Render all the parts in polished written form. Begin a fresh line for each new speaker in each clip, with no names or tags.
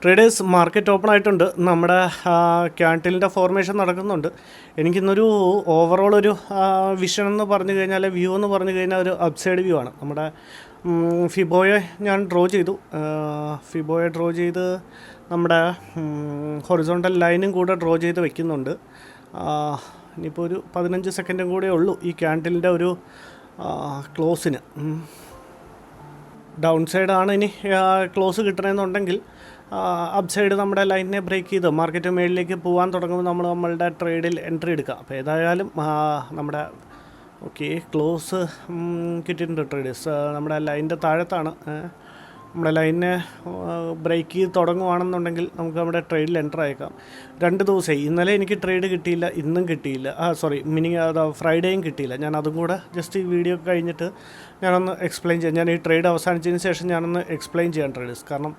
Traders market open ആയിട്ടുണ്ട്. നമ്മുടെ ക്യാൻഡിലിൻ്റെ formation നടക്കുന്നുണ്ട്. എനിക്കിന്നൊരു ഓവറോൾ ഒരു വിഷൻ എന്ന് പറഞ്ഞു കഴിഞ്ഞാൽ, വ്യൂ എന്ന് പറഞ്ഞു കഴിഞ്ഞാൽ ഒരു അപ്സൈഡ് വ്യൂ ആണ്. നമ്മുടെ ഫിബോയെ ഞാൻ ഡ്രോ ചെയ്ത് നമ്മുടെ ഹൊറിസോണ്ടൽ ലൈനും കൂടെ ഡ്രോ ചെയ്ത് വെക്കുന്നുണ്ട്. ഇനിയിപ്പോൾ ഒരു 15 സെക്കൻഡും കൂടെ ഉള്ളൂ ഈ ക്യാൻഡിലിൻ്റെ ഒരു ക്ലോസിന്. ഡൗൺ സൈഡാണ് ഇനി ക്ലോസ് കിട്ടണമെന്നുണ്ടെങ്കിൽ അപ്പ് സൈഡ് നമ്മുടെ ലൈനിനെ ബ്രേക്ക് ചെയ്ത് മാർക്കറ്റ് മേളിലേക്ക് പോകാൻ തുടങ്ങുമ്പോൾ നമ്മളുടെ ട്രേഡിൽ എൻട്രി എടുക്കാം. അപ്പോൾ ഏതായാലും നമ്മുടെ ക്ലോസ് കിട്ടിയിട്ടുണ്ട് ട്രേഡേഴ്സ്. നമ്മുടെ ലൈനിൻ്റെ താഴത്താണ്. നമ്മുടെ ലൈനിനെ ബ്രേക്ക് ചെയ്ത് തുടങ്ങുകയാണെന്നുണ്ടെങ്കിൽ നമുക്ക് നമ്മുടെ ട്രേഡിൽ എൻ്റർ ആയേക്കാം. 2 ദിവസമായി. ഇന്നലെ എനിക്ക് ട്രേഡ് കിട്ടിയില്ല, ഇന്നും കിട്ടിയില്ല. ഫ്രൈഡേയും കിട്ടിയില്ല. ഞാൻ അതും കൂടെ ജസ്റ്റ് ഈ വീഡിയോ കഴിഞ്ഞിട്ട് ഞാനൊന്ന് എക്സ്പ്ലെയിൻ ചെയ്യാം. ഞാൻ ഈ ട്രേഡ് അവസാനിച്ചതിന് ശേഷം ഞാനൊന്ന് എക്സ്പ്ലെയിൻ ചെയ്യാൻ ട്രേഡേഴ്സ്. കാരണം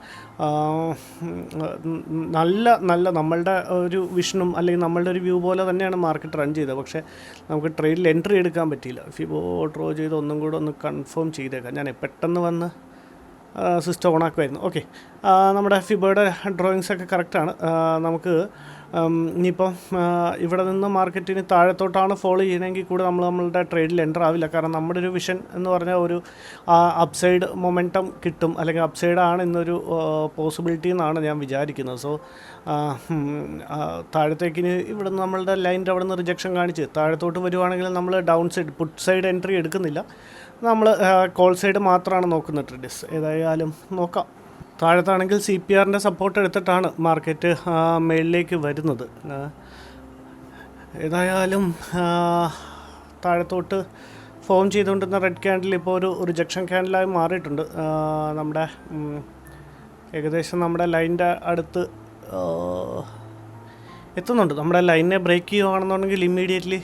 നല്ല നമ്മളുടെ ഒരു വിഷനും അല്ലെങ്കിൽ നമ്മളുടെ ഒരു വ്യൂ പോലെ തന്നെയാണ് മാർക്കറ്റ് റൺ ചെയ്തത്. പക്ഷേ നമുക്ക് ട്രേഡിൽ എൻട്രി എടുക്കാൻ പറ്റിയില്ല. ഫിബോ ഡ്രോ ചെയ്ത് ഒന്നും കൂടെ ഒന്ന് കൺഫേം ചെയ്തേക്കാം. ഞാൻ പെട്ടെന്ന് വന്ന് സിസ്റ്റം ഓണാക്കുമായിരുന്നു. നമ്മുടെ ഫിബോയുടെ ഡ്രോയിങ്സൊക്കെ കറക്റ്റാണ്. നമുക്ക് ഇനിയിപ്പം ഇവിടെ നിന്ന് മാർക്കറ്റിന് താഴത്തോട്ടാണ് ഫോളോ ചെയ്യണമെങ്കിൽ കൂടെ നമ്മളുടെ ട്രേഡിൽ എൻ്റർ ആവില്ല. കാരണം നമ്മുടെ ഒരു വിഷൻ എന്ന് പറഞ്ഞാൽ ഒരു അപ്സൈഡ് മൊമെൻറ്റം കിട്ടും, അല്ലെങ്കിൽ അപ്സൈഡാണ് ഇന്നൊരു പോസിബിലിറ്റി എന്നാണ് ഞാൻ വിചാരിക്കുന്നത്. സോ താഴത്തേക്കിന് ഇവിടെ നിന്ന് നമ്മളുടെ ലൈനിൻ്റെ അവിടെ നിന്ന് റിജക്ഷൻ കാണിച്ച് താഴത്തോട്ട് വരുവാണെങ്കിൽ നമ്മൾ down side put side entry എടുക്കുന്നില്ല. നമ്മൾ കോൾ സൈഡ് മാത്രമാണ് നോക്കുന്നത് ട്രേഡേഴ്സ്. ഏതായാലും നോക്കാം. താഴത്താണെങ്കിൽ CPRൻ്റെ സപ്പോർട്ട് എടുത്തിട്ടാണ് മാർക്കറ്റ് മേളിലേക്ക് വരുന്നത്. ഏതായാലും താഴത്തോട്ട് ഫോം ചെയ്തുകൊണ്ടിരുന്ന റെഡ് ക്യാൻഡിൽ ഇപ്പോൾ ഒരു റിജക്ഷൻ ക്യാൻഡിലായി മാറിയിട്ടുണ്ട്. നമ്മുടെ ഏകദേശം നമ്മുടെ ലൈനിൻ്റെ അടുത്ത് എത്തുന്നുണ്ട്. നമ്മുടെ ലൈനിനെ ബ്രേക്ക് ചെയ്യുകയാണെന്നുണ്ടെങ്കിൽ ഇമ്മീഡിയറ്റ്ലി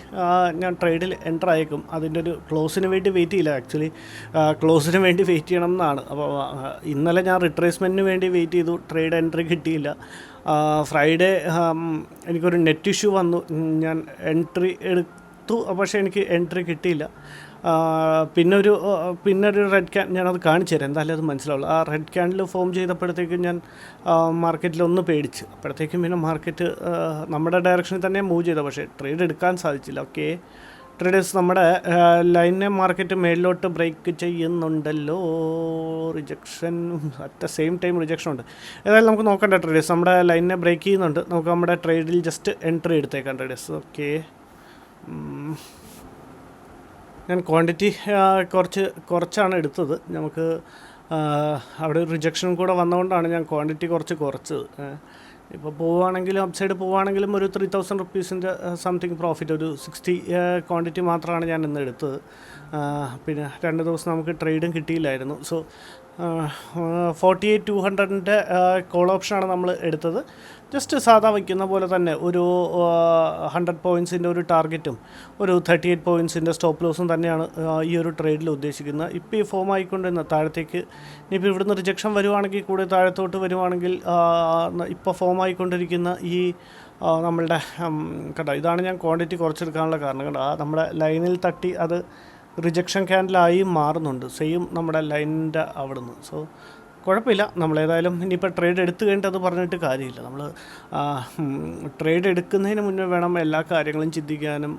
ഞാൻ ട്രേഡിൽ എൻ്റർ ആയേക്കും. അതിൻ്റെ ഒരു ക്ലോസിന് വേണ്ടി വെയിറ്റ് ചെയ്യില്ല. ആക്ച്വലി ക്ലോസിന് വേണ്ടി വെയിറ്റ് ചെയ്യണം എന്നാണ്. അപ്പോൾ ഇന്നലെ ഞാൻ റിട്രേസ്മെൻറ്റിന് വേണ്ടി വെയിറ്റ് ചെയ്തു, ട്രേഡ് എൻട്രി കിട്ടിയില്ല. ഫ്രൈഡേ എനിക്കൊരു നെറ്റ് ഇഷ്യൂ വന്നു, ഞാൻ എൻട്രി എടുത്തു, പക്ഷേ എനിക്ക് എൻട്രി കിട്ടിയില്ല. പിന്നൊരു റെഡ് ക്യാൻ ഞാനത് കാണിച്ചു തരാം, എന്തായാലും അത് മനസ്സിലാവുള്ളൂ. ആ റെഡ് ക്യാൻഡിൽ ഫോം ചെയ്തപ്പോഴത്തേക്കും ഞാൻ മാർക്കറ്റിലൊന്ന് പേടിച്ച്. അപ്പോഴത്തേക്കും പിന്നെ മാർക്കറ്റ് നമ്മുടെ ഡയറക്ഷനിൽ തന്നെ മൂവ് ചെയ്തു, പക്ഷേ ട്രേഡ് എടുക്കാൻ സാധിച്ചില്ല. ട്രേഡേഴ്സ് നമ്മുടെ ലൈനിനെ മാർക്കറ്റ് മേളിലോട്ട് ബ്രേക്ക് ചെയ്യുന്നുണ്ടല്ലോ. Rejection at the same time rejection ഉണ്ട്. ഏതായാലും നമുക്ക് നോക്കണ്ട ട്രേഡേഴ്സ്. നമ്മുടെ ലൈനിനെ ബ്രേക്ക് ചെയ്യുന്നുണ്ട്. നമുക്ക് നമ്മുടെ ട്രേഡിൽ ജസ്റ്റ് എൻട്രി എടുത്തേക്കാം ട്രേഡേഴ്സ്. ഞാൻ ക്വാണ്ടിറ്റി കുറച്ചാണ് എടുത്തത്. നമുക്ക് അവിടെ റിജക്ഷൻ കൂടെ വന്നതുകൊണ്ടാണ് ഞാൻ ക്വാണ്ടിറ്റി കുറച്ചത്. ഇപ്പോൾ പോവുകയാണെങ്കിലും അപ്സൈഡ് പോവുകയാണെങ്കിലും ഒരു 3000 റുപ്പീസിൻ്റെ സംതിങ് പ്രോഫിറ്റ്, ഒരു 60 ക്വാണ്ടിറ്റി മാത്രമാണ് ഞാൻ ഇന്ന് എടുത്തത്. പിന്നെ 2 ദിവസം നമുക്ക് ട്രേഡും കിട്ടിയില്ലായിരുന്നു. സോ 48,200ൻ്റെ കോൾ ഓപ്ഷനാണ് നമ്മൾ എടുത്തത്. ജസ്റ്റ് സാധാ വയ്ക്കുന്ന പോലെ തന്നെ ഒരു 100 പോയിൻറ്റ്സിൻ്റെ ഒരു ടാർഗറ്റും ഒരു 38 പോയിൻറ്റ്സിൻ്റെ സ്റ്റോപ്പ് ലോസും തന്നെയാണ് ഈ ഒരു ട്രേഡിൽ ഉദ്ദേശിക്കുന്നത്. ഇപ്പോൾ ഈ ഫോം ആയിക്കൊണ്ടിരുന്ന താഴത്തേക്ക് ഇനിയിപ്പോൾ ഇവിടുന്ന് റിജക്ഷൻ വരുവാണെങ്കിൽ കൂടെ താഴത്തോട്ട് വരുവാണെങ്കിൽ ഇപ്പോൾ ഫോം ആയിക്കൊണ്ടിരിക്കുന്ന ഈ നമ്മളുടെ കേട്ടോ, ഇതാണ് ഞാൻ ക്വാണ്ടിറ്റി കുറച്ചെടുക്കാനുള്ള കാരണം. കേട്ടോ, നമ്മുടെ ലൈനിൽ തട്ടി അത് റിജക്ഷൻ ക്യാൻഡിലായി മാറുന്നുണ്ട്, സെയിം നമ്മുടെ ലൈനിൻ്റെ അവിടുന്ന്. സോ കുഴപ്പമില്ല. നമ്മളേതായാലും ഇനിയിപ്പോൾ ട്രേഡ് എടുത്തു കഴിഞ്ഞിട്ട് അത് പറഞ്ഞിട്ട് കാര്യമില്ല. നമ്മൾ ട്രേഡ് എടുക്കുന്നതിന് മുന്നേ വേണം എല്ലാ കാര്യങ്ങളും ചിന്തിക്കാനും.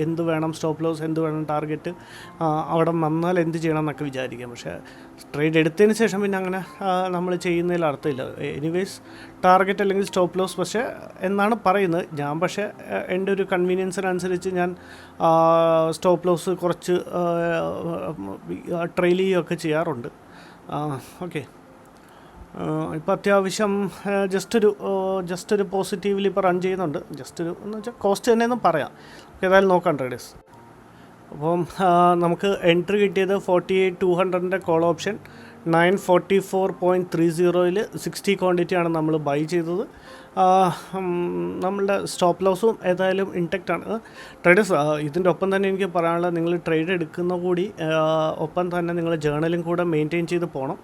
എന്ത് വേണം സ്റ്റോപ്പ് ലോസ്, എന്ത് വേണം ടാർഗറ്റ്, അവിടെ വന്നാൽ എന്ത് ചെയ്യണം എന്നൊക്കെ വിചാരിക്കാം. പക്ഷേ ട്രേഡ് എടുത്തതിന് ശേഷം പിന്നെ അങ്ങനെ നമ്മൾ ചെയ്യുന്നതിൽ അർത്ഥമില്ല. എനിവേസ് ടാർഗറ്റ് അല്ലെങ്കിൽ സ്റ്റോപ്പ് ലോസ് പക്ഷേ എന്നാണ് പറയുന്നത് ഞാൻ. പക്ഷേ എൻ്റെ ഒരു കൺവീനിയൻസിനനുസരിച്ച് ഞാൻ സ്റ്റോപ്പ് ലോസ് കുറച്ച് ട്രെയിൽ ചെയ്യുകയൊക്കെ ചെയ്യാറുണ്ട്. ഇപ്പോൾ അത്യാവശ്യം ജസ്റ്റ് ഒരു പോസിറ്റീവിൽ ഇപ്പോൾ റൺ ചെയ്യുന്നുണ്ട്. എന്ന് വെച്ചാൽ കോസ്റ്റ് തന്നെയെന്നും പറയാം. ഏതായാലും നോക്കാം ട്രേഡേഴ്സ്. അപ്പം നമുക്ക് എൻട്രി കിട്ടിയത് 48,200ൻ്റെ കോൾ ഓപ്ഷൻ 944.30 60 ക്വാണ്ടിറ്റിയാണ് നമ്മൾ ബൈ ചെയ്തത്. നമ്മളുടെ സ്റ്റോപ്പ് ലോസും ഏതായാലും ഇൻടാക്റ്റാണ്. ട്രേഡേഴ്സ് ഇതിൻ്റെ ഒപ്പം തന്നെ എനിക്ക് പറയാനുള്ളത്, നിങ്ങൾ ട്രേഡ് എടുക്കുന്ന കൂടി ഒപ്പം തന്നെ നിങ്ങൾ ജേർണലും കൂടെ മെയിൻറ്റെയിൻ ചെയ്ത് പോകണം.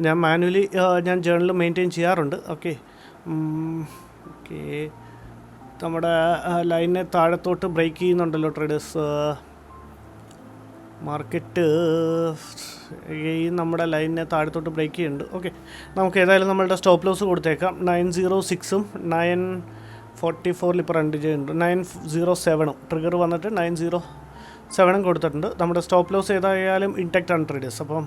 ഞാൻ മാനുവലി ഞാൻ ജേർണൽ മെയിൻറ്റെയിൻ ചെയ്യാറുണ്ട്. നമ്മുടെ ലൈനിനെ താഴത്തോട്ട് ബ്രേക്ക് ചെയ്യുന്നുണ്ടല്ലോ ട്രേഡേഴ്സ്. മാർക്കറ്റ് ഈ നമ്മുടെ ലൈനിനെ താഴത്തോട്ട് ബ്രേക്ക് ചെയ്യുന്നുണ്ട്. ഓക്കെ, നമുക്ക് ഏതായാലും നമ്മളുടെ സ്റ്റോപ്പ് ലോസ് കൊടുത്തേക്കാം. 906ഉം 944 ഇപ്പോൾ റൺ ചെയ്യുന്നുണ്ട്. 907ഉം ട്രിഗർ വന്നിട്ട് 907ഉം കൊടുത്തിട്ടുണ്ട്. നമ്മുടെ സ്റ്റോപ്പ് ലോസ് ഏതായാലും ഇൻടാക്റ്റ് ആണ് ട്രേഡേഴ്സ്. അപ്പം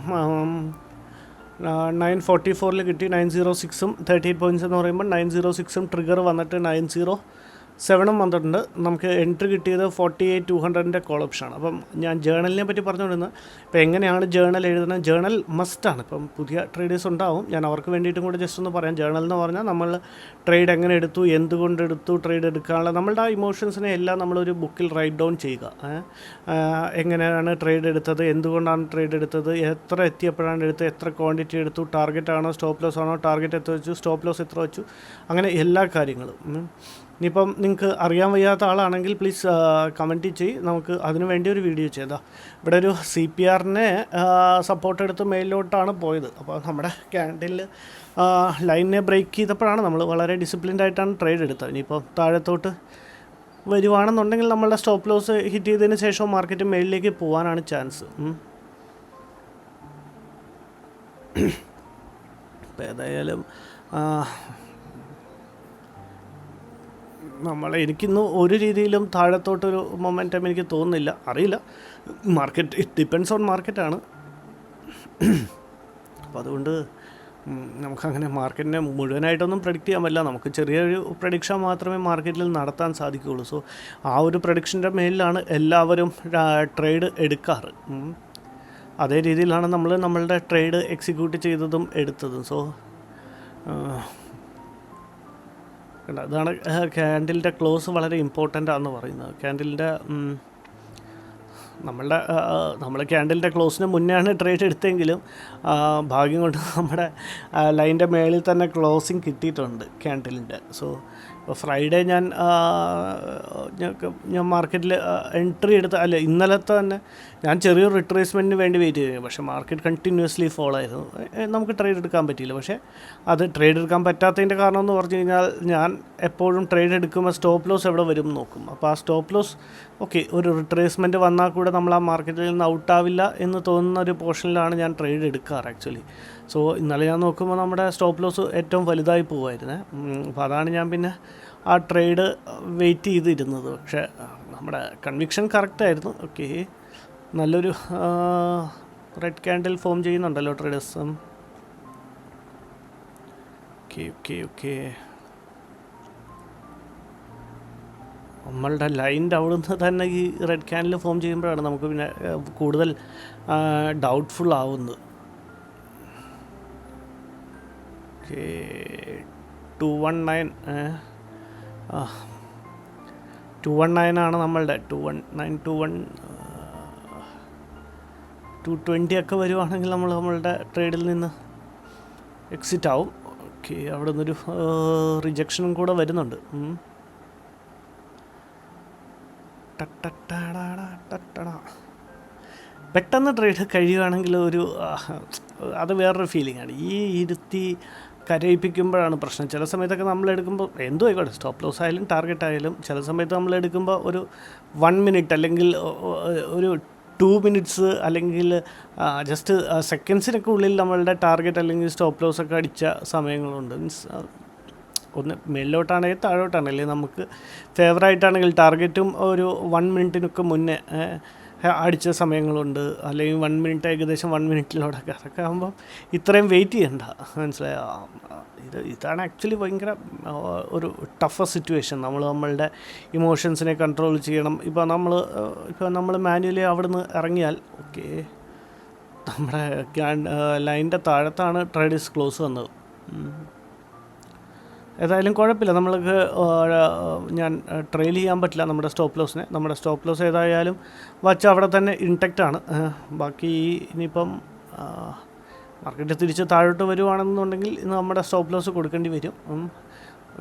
944 കിട്ടി. 906ഉം 38 പോയിൻറ്റ്സ് എന്ന് പറയുമ്പോൾ 906ഉം ട്രിഗർ വന്നിട്ട് 907ഉം വന്നിട്ടുണ്ട്. നമുക്ക് എൻട്രി കിട്ടിയത് 48,200ൻ്റെ കോൾ ഓപ്ഷനാണ്. അപ്പം ഞാൻ ജേണലിനെ പറ്റി പറഞ്ഞുകൊണ്ടിരുന്നത് ഇപ്പോൾ എങ്ങനെയാണ് ജേണൽ എഴുതുന്നത്. ജേണൽ മസ്റ്റാണ്. ഇപ്പം പുതിയ ട്രേഡേഴ്സ് ഉണ്ടാവും, ഞാൻ അവർക്ക് വേണ്ടിയിട്ടും കൂടെ ജസ്റ്റ് ഒന്ന് പറയാം. ജേണൽ എന്ന് പറഞ്ഞാൽ നമ്മൾ ട്രേഡ് എങ്ങനെ എടുത്തു, എന്തുകൊണ്ട് എടുത്തു, ട്രേഡ് എടുക്കാനുള്ള നമ്മളുടെ ആ ഇമോഷൻസിനെ എല്ലാം നമ്മളൊരു ബുക്കിൽ റൈറ്റ് ഡൗൺ ചെയ്യുക. എങ്ങനെയാണ് ട്രേഡ് എടുത്തത്, എന്തുകൊണ്ടാണ് ട്രേഡ് എടുത്തത്, എത്ര എത്തിയപ്പോഴാണ് എടുത്തത്, എത്ര ക്വാണ്ടിറ്റി എടുത്തു, ടാർഗറ്റ് ആണോ സ്റ്റോപ്പ് ലോസ് ആണോ, ടാർഗറ്റ് എത്ര വെച്ചു, സ്റ്റോപ്പ് ലോസ് എത്ര വെച്ചു, അങ്ങനെ എല്ലാ കാര്യങ്ങളും. ഇനിയിപ്പം നിങ്ങൾക്ക് അറിയാൻ വയ്യാത്ത ആളാണെങ്കിൽ പ്ലീസ് കമൻറ്റ് ചെയ്യ്, നമുക്ക് അതിനു വേണ്ടി ഒരു വീഡിയോ ചെയ്താൽ. ഇവിടെ ഒരു CPRനെ സപ്പോർട്ട് എടുത്ത് മേലിലോട്ടാണ് പോയത്. അപ്പോൾ നമ്മുടെ ക്യാൻഡിൽ ലൈനിനെ ബ്രേക്ക് ചെയ്തപ്പോഴാണ് നമ്മൾ വളരെ ഡിസിപ്ലിൻഡ് ആയിട്ടാണ് ട്രേഡ് എടുത്തത്. ഇനിയിപ്പോൾ താഴത്തോട്ട് വരുവാണെന്നുണ്ടെങ്കിൽ നമ്മളുടെ സ്റ്റോപ്പ് ലോസ് ഹിറ്റ് ചെയ്തതിന് ശേഷം മാർക്കറ്റ് മേളിലേക്ക് പോകാനാണ് ചാൻസ്. ഇപ്പോൾ ഏതായാലും എനിക്കിന്ന് ഒരു രീതിയിലും താഴത്തോട്ടൊരു മൊമെൻറ്റം എനിക്ക് തോന്നുന്നില്ല. അറിയില്ല, മാർക്കറ്റ് ഇറ്റ് ഡിപ്പെൻഡ്സ് ഓൺ മാർക്കറ്റാണ്. അപ്പോൾ അതുകൊണ്ട് നമുക്കങ്ങനെ മാർക്കറ്റിനെ മുഴുവനായിട്ടൊന്നും പ്രഡിക്റ്റ് ചെയ്യാൻ പറ്റില്ല. നമുക്ക് ചെറിയൊരു പ്രഡിക്ഷൻ മാത്രമേ മാർക്കറ്റിൽ നടത്താൻ സാധിക്കുകയുള്ളൂ. സോ ആ ഒരു പ്രഡിക്ഷൻ്റെ മേലിലാണ് എല്ലാവരും ട്രേഡ് എടുക്കാറ്. അതേ രീതിയിലാണ് നമ്മളുടെ ട്രേഡ് എക്സിക്യൂട്ട് ചെയ്തതും എടുത്തതും. സോ അതാണ് ക്യാൻഡിലിൻ്റെ ക്ലോസ് വളരെ ഇമ്പോർട്ടൻ്റ് ആണെന്ന് പറയുന്നത്. ക്യാൻഡിലിൻ്റെ നമ്മൾ ക്യാൻഡിലിൻ്റെ ക്ലോസിന് മുന്നെയാണ് ട്രേഡ് എടുത്തെങ്കിലും ഭാഗ്യം കൊണ്ട് നമ്മുടെ ലൈൻ്റെ മേളിൽ തന്നെ ക്ലോസിങ് കിട്ടിയിട്ടുണ്ട് ക്യാൻഡിലിൻ്റെ. സോ ഇപ്പോൾ ഫ്രൈഡേ ഞാൻ മാർക്കറ്റിൽ എൻട്രി എടുത്ത ഇന്നലത്തെ തന്നെ ഞാൻ ചെറിയൊരു റിട്രേസ്മെൻറ്റിന് വേണ്ടി വെയിറ്റ് ചെയ്തു. പക്ഷേ മാർക്കറ്റ് കണ്ടിന്യൂസ്ലി ഫോൾ ആയിരുന്നു. നമുക്ക് ട്രേഡ് എടുക്കാൻ പറ്റിയില്ല. പക്ഷേ അത് ട്രേഡ് എടുക്കാൻ പറ്റാത്തതിൻ്റെ കാരണം എന്ന് പറഞ്ഞു കഴിഞ്ഞാൽ ഞാൻ എപ്പോഴും ട്രേഡ് എടുക്കുമ്പോൾ സ്റ്റോപ്പ് ലോസ് എവിടെ വരും നോക്കും. അപ്പോൾ ആ സ്റ്റോപ്പ് ലോസ് ഓക്കെ ഒരു റിട്രേസ്മെൻറ്റ് വന്നാൽ കൂടെ നമ്മൾ ആ മാർക്കറ്റിൽ നിന്ന് ഔട്ടാവില്ല എന്ന് തോന്നുന്ന ഒരു പോർഷനിലാണ് ഞാൻ ട്രേഡ് എടുക്കാറ് ആക്ച്വലി. സോ ഇന്നലെ ഞാൻ നോക്കുമ്പോൾ നമ്മുടെ സ്റ്റോപ്പ് ലോസ് ഏറ്റവും വലുതായി പോകുമായിരുന്നേ. അപ്പോൾ അതാണ് ഞാൻ പിന്നെ ആ ട്രേഡ് വെയിറ്റ് ചെയ്തിരുന്നത്. പക്ഷേ നമ്മുടെ കൺവിക്ഷൻ കറക്റ്റായിരുന്നു. ഓക്കെ, നല്ലൊരു റെഡ് ക്യാൻഡിൽ ഫോം ചെയ്യുന്നുണ്ടല്ലോ ട്രേഡേഴ്സ്. ഓക്കെ നമ്മളുടെ ലൈൻ്റെ അവിടുന്ന് തന്നെ ഈ റെഡ് ക്യാൻഡിൽ ഫോം ചെയ്യുമ്പോഴാണ് നമുക്ക് പിന്നെ കൂടുതൽ ഡൗട്ട്ഫുൾ ആവുന്നത്. 219 ആണ് നമ്മളുടെ 220 ഒക്കെ വരുവാണെങ്കിൽ നമ്മളുടെ ട്രേഡിൽ നിന്ന് എക്സിറ്റ് ആവും. ഓക്കെ, അവിടെ നിന്നൊരു റിജക്ഷനും കൂടെ വരുന്നുണ്ട്. പെട്ടെന്ന് ട്രേഡ് കഴിയുകയാണെങ്കിൽ അത് വേറൊരു ഫീലിംഗാണ്. ഈ ഇരുത്തി കരയിപ്പിക്കുമ്പോഴാണ് പ്രശ്നം. ചില സമയത്തൊക്കെ നമ്മളെടുക്കുമ്പോൾ എന്തോ ആയിക്കോട്ടെ, സ്റ്റോപ്പ് ലോസ് ആയാലും ടാർഗറ്റ് ആയാലും ചില സമയത്ത് നമ്മളെടുക്കുമ്പോൾ ഒരു 1 മിനിറ്റ് അല്ലെങ്കിൽ ഒരു 2 മിനിറ്റ്സ് അല്ലെങ്കിൽ ജസ്റ്റ് സെക്കൻഡ്സിനൊക്കെ ഉള്ളിൽ നമ്മളുടെ ടാർഗറ്റ് അല്ലെങ്കിൽ സ്റ്റോപ്പ് ലോസ് ഒക്കെ അടിച്ച സമയങ്ങളുണ്ട്. മീൻസ് ഒന്ന് മേളിലോട്ടാണെങ്കിൽ താഴോട്ടാണെങ്കിൽ നമുക്ക് ഫേവറായിട്ടാണെങ്കിൽ ടാർഗറ്റും ഒരു 1 മിനിറ്റിനൊക്കെ മുന്നേ അടിച്ച സമയങ്ങളുണ്ട്. അല്ലെങ്കിൽ 1 മിനിറ്റ് ഏകദേശം 1 മിനിറ്റിലോടൊക്കെ. അതൊക്കെ ആകുമ്പം ഇത്രയും വെയിറ്റ് ചെയ്യണ്ട, മനസ്സിലായോ? ഇതാണ് ആക്ച്വലി ഭയങ്കര ഒരു ടഫ് സിറ്റുവേഷൻ. നമ്മളുടെ ഇമോഷൻസിനെ കൺട്രോൾ ചെയ്യണം. ഇപ്പോൾ നമ്മൾ മാനുവലി അവിടെ നിന്ന് ഇറങ്ങിയാൽ ഓക്കെ നമ്മുടെ ലൈൻ്റെ താഴത്താണ് ട്രേഡേഴ്സ് ക്ലോസ് വന്നത്. ഏതായാലും കുഴപ്പമില്ല, നമ്മൾക്ക് ഞാൻ ട്രെയിൽ ചെയ്യാൻ പറ്റില്ല നമ്മുടെ സ്റ്റോപ്പ് ലോസിനെ. നമ്മുടെ സ്റ്റോപ്പ് ലോസ് ഏതായാലും വച്ച് അവിടെ തന്നെ ഇൻടാക്റ്റാണ്. ബാക്കി ഇനിയിപ്പം മാർക്കറ്റ് തിരിച്ച് താഴോട്ട് വരുവാണെന്നുണ്ടെങ്കിൽ നമ്മുടെ സ്റ്റോപ്പ് ലോസ് കൊടുക്കേണ്ടി വരും.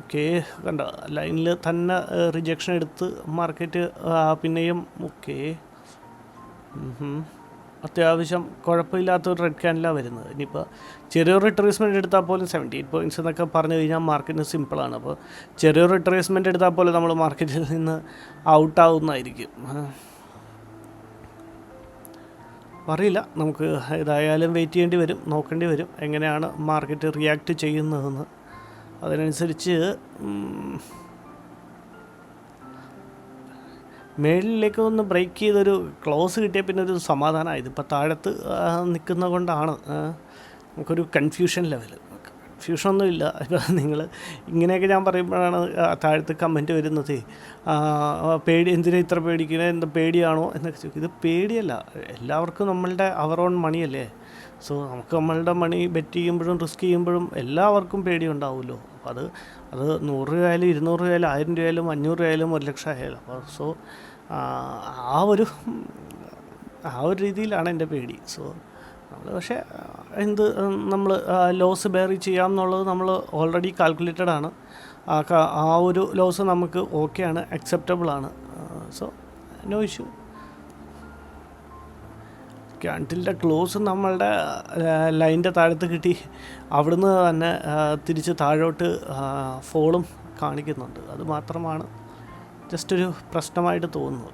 ഓക്കെ, കണ്ട ലൈനിൽ തന്നെ റിജക്ഷൻ എടുത്ത് മാർക്കറ്റ് പിന്നെയും ഓക്കെ അത്യാവശ്യം കുഴപ്പമില്ലാത്തൊരു റെഡ് ക്യാൻഡിലാണ് വരുന്നത്. ഇനിയിപ്പോൾ ചെറിയൊരു റിട്രേസ്മെൻറ്റ് എടുത്താൽ പോലും 78 പോയിൻറ്റ്സ് എന്നൊക്കെ പറഞ്ഞു കഴിഞ്ഞാൽ മാർക്കറ്റിന് സിമ്പിളാണ്. അപ്പോൾ ചെറിയൊരു റിട്രേസ്മെൻറ്റ് എടുത്താൽ പോലും നമ്മൾ മാർക്കറ്റിൽ നിന്ന് ഔട്ടാവുന്നതായിരിക്കും. അറിയില്ല, നമുക്ക് ഏതായാലും വെയിറ്റ് ചെയ്യേണ്ടി വരും, നോക്കേണ്ടി വരും എങ്ങനെയാണ് മാർക്കറ്റ് റിയാക്ട് ചെയ്യുന്നതെന്ന്. അതിനനുസരിച്ച് മേളിലേക്ക് ഒന്ന് ബ്രേക്ക് ചെയ്തൊരു ക്ലോസ് കിട്ടിയ പിന്നെ ഒരു സമാധാനമായി. ഇതിപ്പോൾ താഴത്ത് നിൽക്കുന്ന കൊണ്ടാണ് നമുക്കൊരു കൺഫ്യൂഷൻ ലെവൽ. കൺഫ്യൂഷനൊന്നുമില്ല. ഇപ്പോൾ നിങ്ങൾ ഇങ്ങനെയൊക്കെ ഞാൻ പറയുമ്പോഴാണ് താഴത്ത് കമൻറ്റ് വരുന്നത്, എന്തിനാ ഇത്ര പേടിക്കുന്നത്, എന്താ പേടിയാണോ എന്നൊക്കെ ചോദിക്കും. ഇത് പേടിയല്ല, എല്ലാവർക്കും നമ്മളുടെ അവർ ഓൺ മണിയല്ലേ. സോ നമുക്ക് നമ്മളുടെ മണി ബെറ്റ് ചെയ്യുമ്പോഴും റിസ്ക് ചെയ്യുമ്പോഴും എല്ലാവർക്കും പേടിയുണ്ടാവുമല്ലോ. അപ്പോൾ അത് 100 രൂപയായാലും 200 രൂപയായാലും 1000 രൂപയായാലും 500 രൂപയായാലും 1 ലക്ഷം ആയാലും. അപ്പോൾ സോ ആ ഒരു രീതിയിലാണ് എൻ്റെ പേടി. സോ നമ്മൾ പക്ഷേ നമ്മൾ ലോസ് ബെയർ ചെയ്യാം എന്നുള്ളത് നമ്മൾ ഓൾറെഡി കാൽക്കുലേറ്റഡ് ആണ്. ആ ഒരു ലോസ് നമുക്ക് ഓക്കെയാണ്, അക്സെപ്റ്റബിളാണ്. So no issue. ക്യാൻഡിലിൻ്റെ ക്ലോസ് നമ്മളുടെ ലൈൻ്റെ താഴത്ത് കിട്ടി, അവിടുന്ന് തന്നെ തിരിച്ച് താഴോട്ട് ഫോളും കാണിക്കുന്നുണ്ട്. അത് മാത്രമാണ് ജസ്റ്റ് ഒരു പ്രശ്നമായിട്ട് തോന്നുന്നു.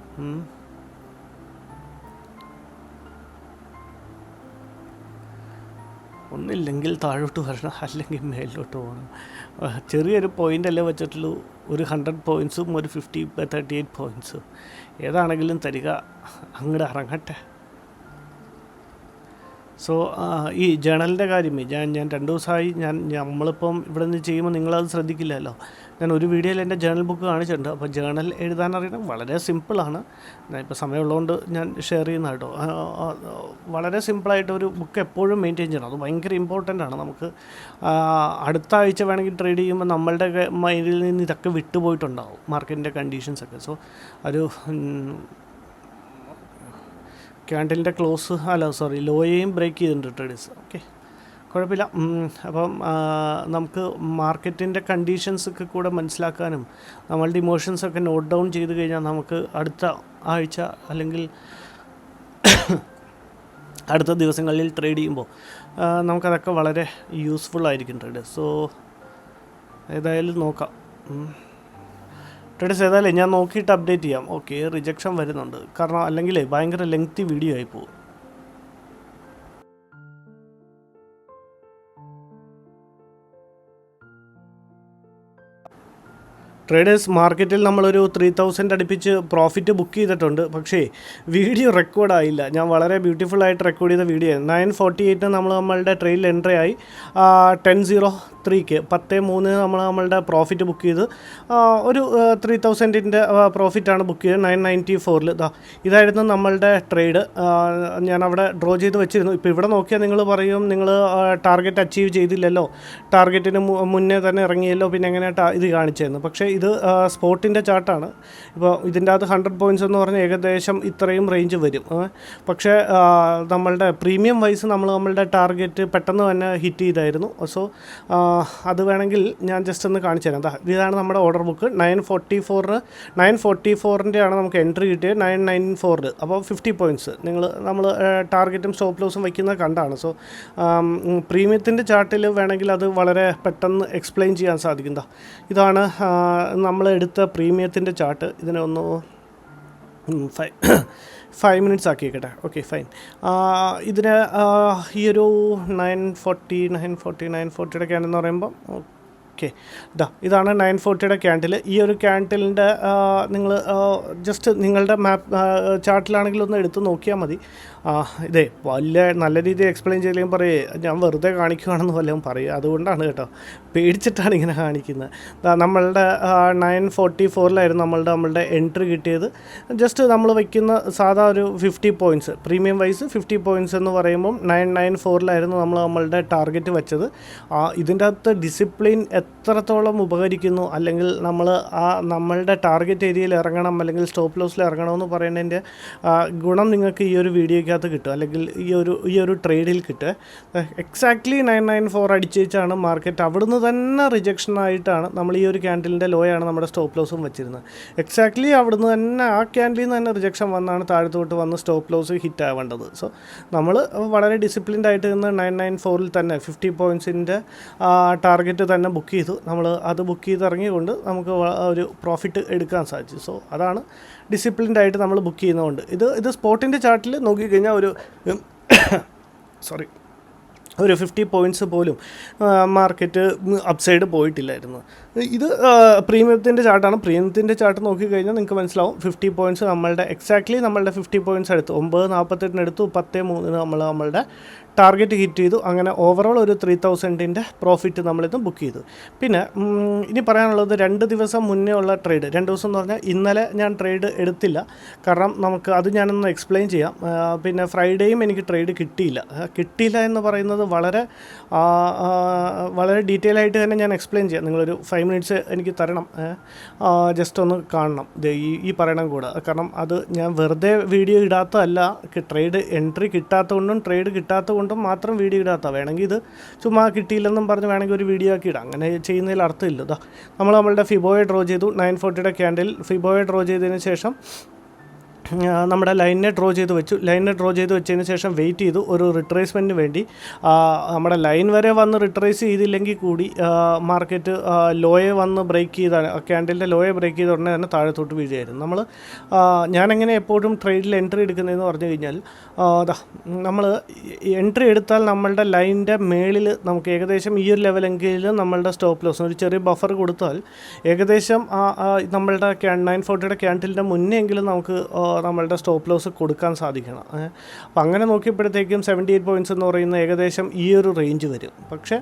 ഒന്നില്ലെങ്കിൽ താഴോട്ട് വരണം, അല്ലെങ്കിൽ മേലോട്ട് പോകണം. ചെറിയൊരു പോയിൻ്റല്ലേ വെച്ചിട്ടുള്ളൂ. ഒരു 100 പോയിൻറ്റ്സും ഒരു 38 പോയിൻറ്റ്സും ഏതാണെങ്കിലും തരിക, അങ്ങോട്ട് ഇറങ്ങട്ടെ. സോ ഈ ജേണലിൻ്റെ കാര്യം ഞാൻ 2 ദിവസമായി നമ്മളിപ്പം ഇവിടെ നിന്ന് ചെയ്യുമ്പോൾ നിങ്ങളത് ശ്രദ്ധിക്കില്ലല്ലോ. ഞാൻ ഒരു വീഡിയോയിൽ എൻ്റെ ജേണൽ ബുക്ക് കാണിച്ചിട്ടുണ്ട്. അപ്പോൾ ജേണൽ എഴുതാനറിയണം, വളരെ സിമ്പിളാണ്. ഞാനിപ്പോൾ സമയമുള്ളതുകൊണ്ട് ഞാൻ ഷെയർ ചെയ്യുന്ന കേട്ടോ. വളരെ സിമ്പിളായിട്ട് ഒരു ബുക്ക് എപ്പോഴും മെയിൻറ്റെയിൻ ചെയ്യണം. അത് ഭയങ്കര ഇമ്പോർട്ടൻ്റ് ആണ്. നമുക്ക് അടുത്ത ആഴ്ച വേണമെങ്കിൽ ട്രേഡ് ചെയ്യുമ്പോൾ നമ്മളുടെ മൈൻഡിൽ നിന്ന് ഇതൊക്കെ വിട്ടുപോയിട്ടുണ്ടാവും, മാർക്കറ്റിൻ്റെ കണ്ടീഷൻസൊക്കെ. സോ ഒരു ക്യാൻഡിലിൻ്റെ ലോയെയും ബ്രേക്ക് ചെയ്തിട്ടുണ്ട് ട്രേഡേഴ്സ്. ഓക്കെ, കുഴപ്പമില്ല. അപ്പം നമുക്ക് മാർക്കറ്റിൻ്റെ കണ്ടീഷൻസൊക്കെ കൂടെ മനസ്സിലാക്കാനും നമ്മളുടെ ഇമോഷൻസൊക്കെ നോട്ട് ഡൗൺ ചെയ്ത് കഴിഞ്ഞാൽ നമുക്ക് അടുത്ത ആഴ്ച അല്ലെങ്കിൽ അടുത്ത ദിവസങ്ങളിൽ ട്രേഡ് ചെയ്യുമ്പോൾ നമുക്കതൊക്കെ വളരെ യൂസ്ഫുൾ ആയിരിക്കും ട്രേഡേഴ്സ്. സോ ഏതായാലും നോക്കാം ട്രേഡേഴ്സ്. ഏതായാലും ഞാൻ നോക്കിയിട്ട് അപ്ഡേറ്റ് ചെയ്യാം. ഓക്കെ, റിജക്ഷൻ വരുന്നുണ്ട്, കാരണം അല്ലെങ്കിൽ ഭയങ്കര ലെങ്തി വീഡിയോ ആയിപ്പോവും. ട്രേഡേഴ്സ്, മാർക്കറ്റിൽ നമ്മളൊരു 3000 അടുപ്പിച്ച് പ്രോഫിറ്റ് ബുക്ക് ചെയ്തിട്ടുണ്ട്. പക്ഷേ വീഡിയോ റെക്കോർഡായില്ല. ഞാൻ വളരെ ബ്യൂട്ടിഫുള്ളായിട്ട് റെക്കോർഡ് ചെയ്ത വീഡിയോ 9:48 നമ്മളുടെ ട്രെയിനിൽ എൻട്രി ആയി. 10:03 നമ്മളുടെ പ്രോഫിറ്റ് ബുക്ക് ചെയ്ത് ഒരു 3000-ൻ്റെ പ്രോഫിറ്റാണ് ബുക്ക് ചെയ്തത്. 994 ഇതായിരുന്നു നമ്മളുടെ ട്രേഡ്. ഞാനവിടെ ഡ്രോ ചെയ്ത് വെച്ചിരുന്നു. ഇപ്പോൾ ഇവിടെ നോക്കിയാൽ നിങ്ങൾ പറയും, നിങ്ങൾ ടാർഗറ്റ് അച്ചീവ് ചെയ്തില്ലല്ലോ, ടാർഗറ്റിന് മുന്നേ തന്നെ ഇറങ്ങിയല്ലോ, പിന്നെ എങ്ങനെയാ ഇത് കാണിച്ചായിരുന്നു. പക്ഷേ ഇത് സ്പോട്ടിൻ്റെ ചാർട്ടാണ്. ഇപ്പോൾ ഇതിൻ്റെ അകത്ത് 100 പോയിൻറ്റ്സ് എന്ന് പറഞ്ഞാൽ ഏകദേശം ഇത്രയും റേഞ്ച് വരും. പക്ഷേ നമ്മളുടെ പ്രീമിയം വൈസ് നമ്മളുടെ ടാർഗറ്റ് പെട്ടെന്ന് തന്നെ ഹിറ്റ് ചെയ്തായിരുന്നു. സോ അത് വേണമെങ്കിൽ ഞാൻ ജസ്റ്റ് ഒന്ന് കാണിച്ചു തരാം. ഇതാണ് നമ്മുടെ ഓർഡർ ബുക്ക്. 944-ൻ്റെ ആണ് നമുക്ക് എൻട്രി കിട്ടിയത്. 994, അപ്പോൾ 50 പോയിൻറ്റ്സ് നമ്മൾ ടാർഗറ്റും സ്റ്റോപ്പ് ലോസും വയ്ക്കുന്നത് കണ്ടാണ്. സോ പ്രീമിയത്തിൻ്റെ ചാർട്ടിൽ വേണമെങ്കിൽ അത് വളരെ പെട്ടെന്ന് എക്സ്പ്ലെയിൻ ചെയ്യാൻ സാധിക്കും. ഇതാണ് നമ്മളെടുത്ത പ്രീമിയത്തിൻ്റെ ചാർട്ട്. ഇതിനെ ഒന്ന് 5 മിനിറ്റ്സ് ആക്കിയേക്കട്ടെ. Okay, fine. ഇതിന് ഈ ഒരു 940-940-940യുടെ ക്യാൻഡിൽ പറയുമ്പോൾ ഓക്കെ, ഇതാണ് 940യുടെ ക്യാൻഡിൽ. ഈ ഒരു ക്യാൻഡിലിൻ്റെ നിങ്ങൾ ജസ്റ്റ് നിങ്ങളുടെ ചാർട്ടിലാണെങ്കിൽ ഒന്ന് എടുത്ത് നോക്കിയാൽ മതി. ഇതേ നല്ല രീതിയിൽ എക്സ്പ്ലെയിൻ ചെയ്യില്ലെങ്കിൽ പറയേ ഞാൻ വെറുതെ കാണിക്കുകയാണെന്ന് വല്ലതും പറയുക. അതുകൊണ്ടാണ് കേട്ടോ, പേടിച്ചിട്ടാണ് ഇങ്ങനെ കാണിക്കുന്നത്. നമ്മളുടെ 944 നമ്മളുടെ എൻട്രി കിട്ടിയത്. ജസ്റ്റ് നമ്മൾ വയ്ക്കുന്ന സാധാ ഒരു 50 പോയിൻറ്റ്സ് പ്രീമിയം വൈസ് 50 പോയിൻറ്റ്സ് എന്ന് പറയുമ്പം 994 നമ്മളുടെ ടാർഗറ്റ് വെച്ചത്. ഇതിൻ്റെ അകത്ത് ഡിസിപ്ലിൻ എത്രത്തോളം ഉപകരിക്കുന്നു, അല്ലെങ്കിൽ നമ്മളുടെ ടാർഗറ്റ് ഏരിയയിൽ ഇറങ്ങണം അല്ലെങ്കിൽ സ്റ്റോപ്പ് ലോസിൽ ഇറങ്ങണമെന്ന് പറയുന്നതിൻ്റെ ഗുണം നിങ്ങൾക്ക് ഈ ഒരു വീഡിയോയ്ക്കകത്ത് കിട്ടും, അല്ലെങ്കിൽ ഈ ഒരു ട്രേഡിൽ കിട്ടുക. എക്സാക്ട്ലി 994 അടിച്ച് വെച്ചാണ് മാർക്കറ്റ്. അവിടുന്ന് തന്നെ റിജക്ഷൻ ആയിട്ടാണ് നമ്മൾ ഈ ഒരു ക്യാൻഡിലിൻ്റെ ലോയാണ് നമ്മുടെ സ്റ്റോപ്പ് ലോസും വെച്ചിരുന്നത്. എക്സാക്ട്ലി അവിടുന്ന് തന്നെ ആ ക്യാൻഡിലിൽ നിന്ന് തന്നെ റിജക്ഷൻ വന്നാണ് താഴത്തോട്ട് വന്ന് സ്റ്റോപ്പ് ലോസ് ഹിറ്റ് ആവേണ്ടത്. സോ നമ്മൾ വളരെ ഡിസിപ്ലിൻഡ് ആയിട്ട് നിന്ന് 994 തന്നെ 50 പോയിൻറ്റ്സിൻ്റെ ടാർഗറ്റ് തന്നെ ബുക്ക് ബുക്ക് ചെയ്തു. നമ്മൾ അത് ബുക്ക് ചെയ്തിറങ്ങിയതുകൊണ്ട് നമുക്ക് ഒരു പ്രോഫിറ്റ് എടുക്കാൻ സാധിച്ചു. സോ അതാണ് ഡിസിപ്ലിൻഡ് ആയിട്ട് നമ്മൾ ബുക്ക് ചെയ്യുന്നതുകൊണ്ട്. ഇത് സ്പോട്ടിൻ്റെ ചാർട്ടിൽ നോക്കിക്കഴിഞ്ഞാൽ ഒരു ഒരു 50 പോയിൻറ്റ്സ് പോലും മാർക്കറ്റ് അപ്സൈഡ് പോയിട്ടില്ലായിരുന്നു. ഇത് പ്രീമിയത്തിൻ്റെ ചാർട്ടാണ്. പ്രീമിയത്തിൻ്റെ ചാർട്ട് നോക്കിക്കഴിഞ്ഞാൽ നിങ്ങൾക്ക് മനസ്സിലാവും 50 പോയിൻറ്റ്സ് എക്സാക്ട്ലി നമ്മളുടെ 50 പോയിൻറ്റ്സ് എടുത്തു. 9.48 എടുത്തു, 10.3 നമ്മളുടെ ടാർഗറ്റ് ഹിറ്റ് ചെയ്തു. അങ്ങനെ ഓവറോൾ ഒരു 3000-ൻ്റെ പ്രോഫിറ്റ് നമ്മളിത് ബുക്ക് ചെയ്തു. പിന്നെ ഇനി പറയാനുള്ളത് 2 ദിവസം മുന്നേ ഉള്ള ട്രേഡ്. 2 ദിവസം എന്ന് പറഞ്ഞാൽ ഇന്നലെ ഞാൻ ട്രേഡ് എടുത്തില്ല, കാരണം നമുക്ക് അത് ഞാനൊന്ന് എക്സ്പ്ലെയിൻ ചെയ്യാം. പിന്നെ ഫ്രൈഡേയും എനിക്ക് ട്രേഡ് കിട്ടിയില്ല എന്ന് പറയുന്നത് വളരെ ഡീറ്റെയിൽ ആയിട്ട് തന്നെ ഞാൻ എക്സ്പ്ലെയിൻ ചെയ്യാം. നിങ്ങളൊരു 5 മിനിറ്റ്സ് എനിക്ക് തരണം, ജസ്റ്റ് ഒന്ന് കാണണം ഈ പറയണം കൂടെ. കാരണം അത് ഞാൻ വെറുതെ വീഡിയോ ഇടാത്തതല്ല, ട്രേഡ് എൻട്രി കിട്ടാത്തതുകൊണ്ടും ട്രേഡ് കിട്ടാത്തതുകൊണ്ടും മാത്രം വീഡിയോ ഇടാത്ത. വേണമെങ്കിൽ ഇത് ചുമ്മാ കിട്ടിയില്ലെന്നും പറഞ്ഞ് വേണമെങ്കിൽ ഒരു വീഡിയോ ആക്കി ഇടാം. അങ്ങനെ ചെയ്യുന്നതിൽ അർത്ഥമില്ല. നമ്മളുടെ ഫിബോയെ ഡ്രോ ചെയ്തു. 940 ക്യാൻഡിൽ ഫിബോയെ ഡ്രോ ചെയ്തതിന് ശേഷം നമ്മുടെ ലൈനിനെ ഡ്രോ ചെയ്ത് വെച്ചതിന് ശേഷം വെയിറ്റ് ചെയ്തു ഒരു റിട്രേസ്മെൻറ്റിന് വേണ്ടി. നമ്മുടെ ലൈൻ വരെ വന്ന് റിട്രേസ് ചെയ്തില്ലെങ്കിൽ കൂടി മാർക്കറ്റ് ലോയെ വന്ന് ബ്രേക്ക് ചെയ്താണ്, ക്യാൻഡലിൻ്റെ ലോയെ ബ്രേക്ക് ചെയ്ത ഉടനെ തന്നെ താഴത്തോട്ട് വീഴുകയായിരുന്നു. ഞാനെങ്ങനെ എപ്പോഴും ട്രേഡിൽ എൻട്രി എടുക്കുന്നതെന്ന് പറഞ്ഞു കഴിഞ്ഞാൽ, നമ്മൾ എൻട്രി എടുത്താൽ നമ്മളുടെ ലൈനിൻ്റെ മേളിൽ നമുക്ക് ഏകദേശം ഈ ഒരു ലെവലെങ്കിലും നമ്മളുടെ സ്റ്റോപ്പ് ലോസ് ഒരു ചെറിയ ബഫർ കൊടുത്താൽ ഏകദേശം നമ്മളുടെ 940 ക്യാൻഡിലിൻ്റെ മുന്നേ എങ്കിലും നമുക്ക് നമ്മളുടെ സ്റ്റോപ്പ് ലോസ് കൊടുക്കാൻ സാധിക്കണം. അപ്പം അങ്ങനെ നോക്കിയപ്പോഴത്തേക്കും 78 പോയിൻറ്റ്സ് എന്ന് പറയുന്ന ഏകദേശം ഈ ഒരു റേഞ്ച് വരും. പക്ഷേ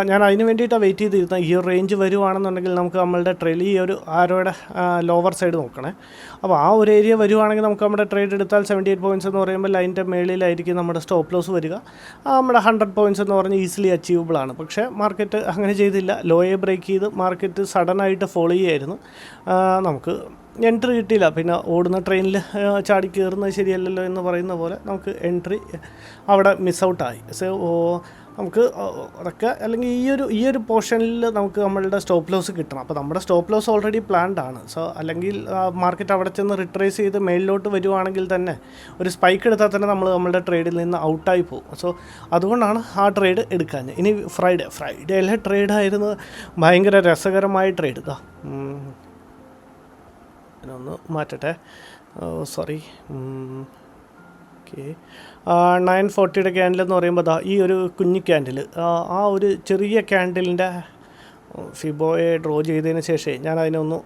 ഞാൻ അതിന് വേണ്ടിയിട്ടാണ് വെയിറ്റ് ചെയ്തിരുന്നത്. ഈ ഒരു റേഞ്ച് വരുവാണെന്നുണ്ടെങ്കിൽ നമുക്ക് നമ്മളുടെ ട്രെയിൽ ഈ ഒരു ആരോയുടെ ലോവർ സൈഡ് നോക്കണേ. അപ്പോൾ ആ ഒരു ഏരിയ വരുവാണെങ്കിൽ നമുക്ക് നമ്മുടെ ട്രേഡ് എടുത്താൽ 78 പോയിൻറ്റ്സ് എന്ന് പറയുമ്പോൾ ലൈനിൻ്റെ മേളിലായിരിക്കും നമ്മുടെ സ്റ്റോപ്പ് ലോസ് വരിക. നമ്മുടെ 100 പോയിൻറ്റ്സ് എന്ന് പറഞ്ഞാൽ ഈസിലി അച്ചീവബിൾ ആണ്. പക്ഷേ മാർക്കറ്റ് അങ്ങനെ ചെയ്തില്ല. ലോയെ ബ്രേക്ക് ചെയ്ത് മാർക്കറ്റ് സഡനായിട്ട് ഫോളോ ചെയ്യായിരുന്നു. നമുക്ക് എൻട്രി കിട്ടിയില്ല. പിന്നെ ഓടുന്ന ട്രെയിനിൽ ചാടി കയറുന്നത് ശരിയല്ലല്ലോ എന്ന് പറയുന്ന പോലെ നമുക്ക് എൻട്രി അവിടെ മിസ് ഔട്ടായി. സോ നമുക്ക് അതൊക്കെ അല്ലെങ്കിൽ ഈ ഒരു പോർഷനിൽ നമുക്ക് നമ്മളുടെ സ്റ്റോപ്പ് ലോസ് കിട്ടണം. അപ്പോൾ നമ്മുടെ സ്റ്റോപ്പ് ലോസ് ഓൾറെഡി പ്ലാൻഡ് ആണ്. സോ അല്ലെങ്കിൽ മാർക്കറ്റ് അവിടെ ചെന്ന് റിട്രേസ് ചെയ്ത് മേലിലോട്ട് വരുവാണെങ്കിൽ തന്നെ ഒരു സ്പൈക്ക് എടുത്താൽ തന്നെ നമ്മളുടെ ട്രേഡിൽ നിന്ന് ഔട്ടായി പോകും. സോ അതുകൊണ്ടാണ് ആ ട്രേഡ് എടുക്കാൻ. ഇനി ഫ്രൈഡേയിലെ ട്രേഡായിരുന്നു ഭയങ്കര രസകരമായ ട്രേഡ്. ഒന്ന് മാറ്റട്ടെ, സോറി. ഓക്കെ, 940 ക്യാൻഡിൽ എന്ന് പറയുമ്പോൾ ഈ ഒരു കുഞ്ഞി ക്യാൻഡിൽ, ആ ഒരു ചെറിയ ക്യാൻഡിലിൻ്റെ ഫിബോയെ ഡ്രോ ചെയ്തതിന് ശേഷം ഞാൻ അതിനൊന്ന്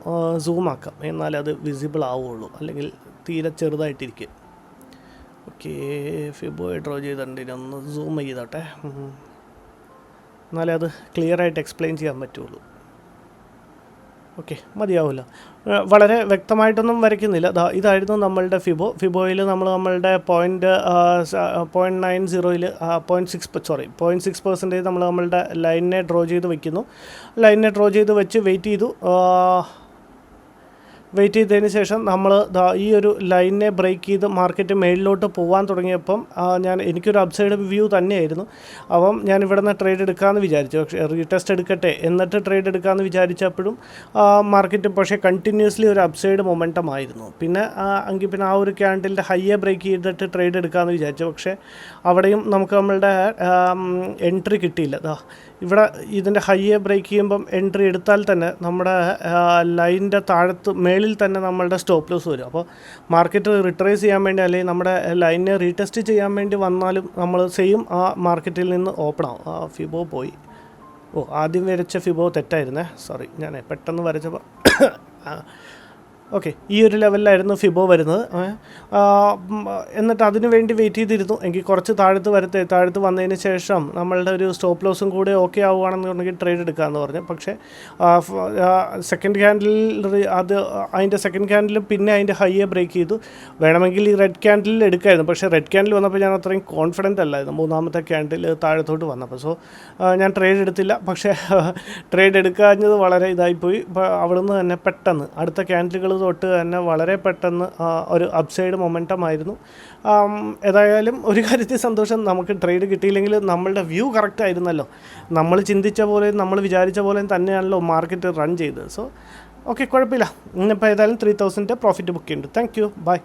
സൂം ആക്കാം, എന്നാലേ അത് വിസിബിൾ ആവുകയുള്ളൂ, അല്ലെങ്കിൽ തീരെ ചെറുതായിട്ടിരിക്കും. ഓക്കെ, ഫിബോയെ ഡ്രോ ചെയ്തിട്ടുണ്ട്. ഇതിനൊന്ന് സൂം ചെയ്തോട്ടെ, എന്നാലേ അത് ക്ലിയറായിട്ട് എക്സ്പ്ലെയിൻ ചെയ്യാൻ പറ്റുള്ളൂ. ഓക്കെ, മതിയാവില്ല, വളരെ വ്യക്തമായിട്ടൊന്നും വരയ്ക്കുന്നില്ല. ഇതായിരുന്നു നമ്മളുടെ ഫിബോയിൽ നമ്മളുടെ 0.90ൽ 0.6% നമ്മളുടെ ലൈനിനെ ഡ്രോ ചെയ്ത് വയ്ക്കുന്നു. ലൈനിനെ ഡ്രോ ചെയ്ത് വെച്ച് വെയിറ്റ് ചെയ്തതിന് ശേഷം നമ്മൾ ഈ ഒരു ലൈനിനെ ബ്രേക്ക് ചെയ്ത് മാർക്കറ്റ് മേളിലോട്ട് പോകാൻ തുടങ്ങിയപ്പം എനിക്കൊരു അപ്സൈഡ് വ്യൂ തന്നെയായിരുന്നു. അപ്പം ഞാൻ ഇവിടെ നിന്ന് ട്രേഡ് എടുക്കാമെന്ന് വിചാരിച്ചു. പക്ഷേ റീടെസ്റ്റ് എടുക്കട്ടെ എന്നിട്ട് ട്രേഡ് എടുക്കാമെന്ന് വിചാരിച്ചപ്പോഴും മാർക്കറ്റ് പക്ഷേ കണ്ടിന്യൂസ്ലി ഒരു അപ്സൈഡ് മൊമെൻറ്റം ആയിരുന്നു. പിന്നെ ആ ഒരു ക്യാൻഡിലിൻ്റെ ഹൈയെ ബ്രേക്ക് ചെയ്തിട്ട് ട്രേഡ് എടുക്കാമെന്ന് വിചാരിച്ചു. പക്ഷേ അവിടെയും നമുക്ക് നമ്മളുടെ എൻട്രി കിട്ടിയില്ല. ഇവിടെ ഇതിൻ്റെ ഹൈയെ ബ്രേക്ക് ചെയ്യുമ്പം എൻട്രി എടുത്താൽ തന്നെ നമ്മുടെ ലൈനിൻ്റെ മേളിൽ തന്നെ നമ്മളുടെ സ്റ്റോപ്പ് ലോസ് വരും. അപ്പോൾ മാർക്കറ്റ് റിട്രേസ് ചെയ്യാൻ വേണ്ടി അല്ലെങ്കിൽ നമ്മുടെ ലൈനിനെ റീടെസ്റ്റ് ചെയ്യാൻ വേണ്ടി വന്നാലും നമ്മൾ സെയിം ആ മാർക്കറ്റിൽ നിന്ന് ഓപ്പൺ ആവും. ഫിബോ പോയി. ആദ്യം വരച്ച ഫിബോ തെറ്റായിരുന്നേ, സോറി, ഞാൻ പെട്ടെന്ന് വരച്ചപ്പോൾ. ഓക്കെ, ഈ ഒരു ലെവലിലായിരുന്നു ഫിബോ വരുന്നത്. എന്നിട്ട് അതിന് വേണ്ടി വെയിറ്റ് ചെയ്തിരുന്നു. എനിക്ക് കുറച്ച് താഴത്ത് വന്നതിന് ശേഷം നമ്മളുടെ ഒരു സ്റ്റോപ്പ് ലോസും കൂടെ ഓക്കെ ആവുകയാണെന്നുണ്ടെങ്കിൽ ട്രേഡ് എടുക്കാമെന്ന് പറഞ്ഞു. പക്ഷേ സെക്കൻഡ് ക്യാൻഡിൽ അതിൻ്റെ സെക്കൻഡ് ക്യാൻഡിലും പിന്നെ അതിൻ്റെ ഹൈയെ ബ്രേക്ക് ചെയ്തു. വേണമെങ്കിൽ ഈ റെഡ് ക്യാൻഡിലിൽ എടുക്കായിരുന്നു. പക്ഷേ റെഡ് ക്യാൻഡിൽ വന്നപ്പോൾ ഞാൻ അത്രയും കോൺഫിഡൻ്റ് അല്ലായിരുന്നു, മൂന്നാമത്തെ ക്യാൻഡിൽ താഴത്തോട്ട് വന്നപ്പോൾ. സോ ഞാൻ ട്രേഡ് എടുത്തില്ല. പക്ഷേ ട്രേഡ് എടുക്കാഞ്ഞത് വളരെ ഇതായിപ്പോയി. അവിടുന്ന് തന്നെ പെട്ടെന്ന് അടുത്ത ക്യാൻഡിലുകൾ തൊട്ട് തന്നെ വളരെ പെട്ടെന്ന് ഒരു അപ്സൈഡ് മൊമെൻറ്റം ആയിരുന്നു. ഏതായാലും ഒരു കാര്യത്തിൽ സന്തോഷം, നമുക്ക് ട്രേഡ് കിട്ടിയില്ലെങ്കിൽ നമ്മളുടെ വ്യൂ കറക്റ്റ് ആയിരുന്നല്ലോ. നമ്മൾ ചിന്തിച്ച പോലെ നമ്മൾ വിചാരിച്ച പോലെ തന്നെയാണല്ലോ മാർക്കറ്റ് റൺ ചെയ്തത്. സോ ഓക്കെ, കുഴപ്പമില്ല. ഇന്നിപ്പോൾ ഏതായാലും 3000 പ്രോഫിറ്റ് ബുക്ക് ചെയ്യുന്നുണ്ട്. Thank you, by.